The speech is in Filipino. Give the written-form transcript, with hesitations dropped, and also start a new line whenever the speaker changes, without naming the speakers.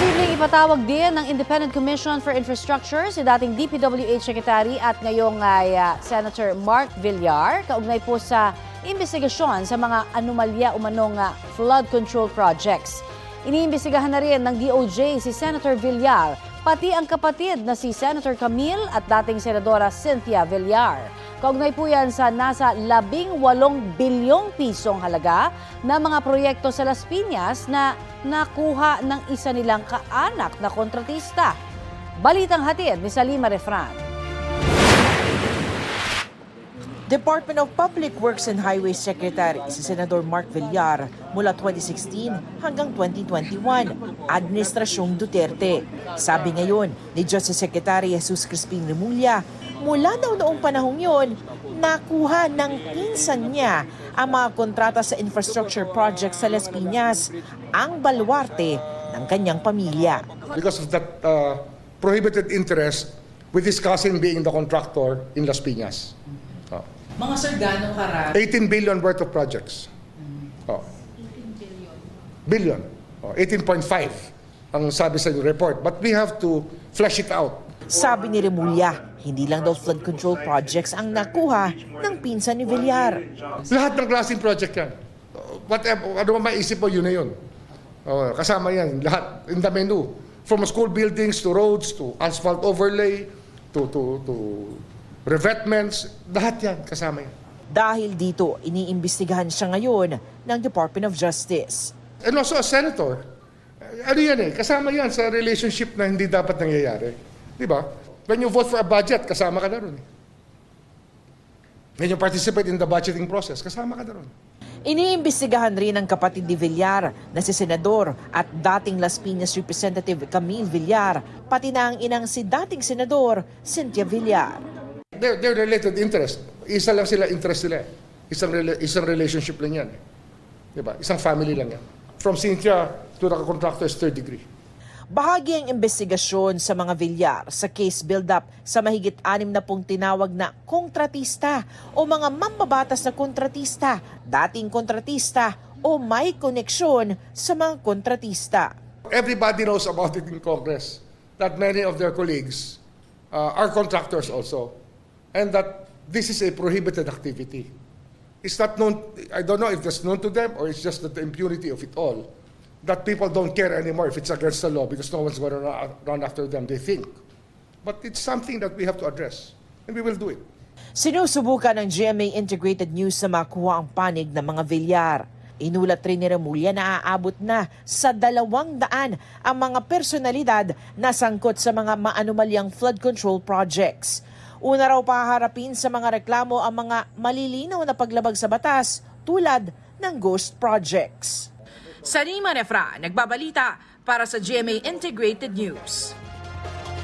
Posibleng ipatawag din ng Independent Commission for Infrastructure si dating DPWH Secretary at ngayong Senator Mark Villar kaugnay po sa investigasyon sa mga anomalya umanong flood control projects. Iniimbestigahan na rin ng DOJ si Senator Villar, pati ang kapatid na si Senator Camille at dating Senadora Cynthia Villar. Kaugnay po yan sa nasa 18 bilyong pisong halaga na mga proyekto sa Las Piñas na nakuha ng isa nilang kaanak na kontratista. Balitang hatid ni Salima Refran.
Department of Public Works and Highways Secretary si Senador Mark Villar mula 2016 hanggang 2021, Administrasyong Duterte. Sabi ngayon ni Justice Secretary Jesus Crispin Remulla, mula daw noong panahong yon, nakuha ng pinsan niya ang mga kontrata sa infrastructure project sa Las Piñas, ang baluarte ng kanyang pamilya.
Because of that prohibited interest with his cousin being the contractor in Las Piñas.
Mga sir, gano'ng karami?
18 billion worth of projects. 18 billion. 18.5 ang sabi sa report. But we have to flesh it out.
Sabi ni Remulla, hindi lang daw flood control projects ang nakuha ng pinsan ni Villar.
Lahat ng klaseng project yan. Whatever, ano maisip mo, yun na yun. Kasama yan, lahat, in the menu. From school buildings to roads to asphalt overlay to revetments, lahat yan, kasama yan.
Dahil dito, iniimbestigahan siya ngayon ng Department of Justice.
And also as senator, ano yan kasama yan sa relationship na hindi dapat nangyayari. Di ba? When you vote for a budget, kasama ka na ron. When you participate in the budgeting process, kasama ka na ron.
Iniimbestigahan rin ng kapatid ni Villar na si Senador at dating Las Piñas Representative Camille Villar, pati na ang inang si dating Senador Cynthia Villar.
They're related interest. Isa lang sila interest nila. Isang relationship lang yan. Diba? Isang family lang yan. From Cynthia to the contractor is third degree.
Bahagi ang investigasyon sa mga Villar sa case build-up sa mahigit 60 tinawag na kontratista o mga mambabatas na kontratista, dating kontratista o may koneksyon sa mga kontratista.
Everybody knows about it in Congress that many of their colleagues are contractors also. And that this is a prohibited activity. It's not known, I don't know if it's known to them or it's just the impunity of it all, that people don't care anymore if it's against the law because no one's going to run after them, they think. But it's something that we have to address, and we will do it.
Sinusubukan ng GMA Integrated News na makuha ang panig ng mga Villar. Inulat rin ni Remulla na aabot na sa 200 ang mga personalidad na sangkot sa mga maanumalyang flood control projects. Una raw paharapin sa mga reklamo ang mga malilinaw na paglabag sa batas tulad ng ghost projects. Salima Refran, nagbabalita para sa GMA Integrated News.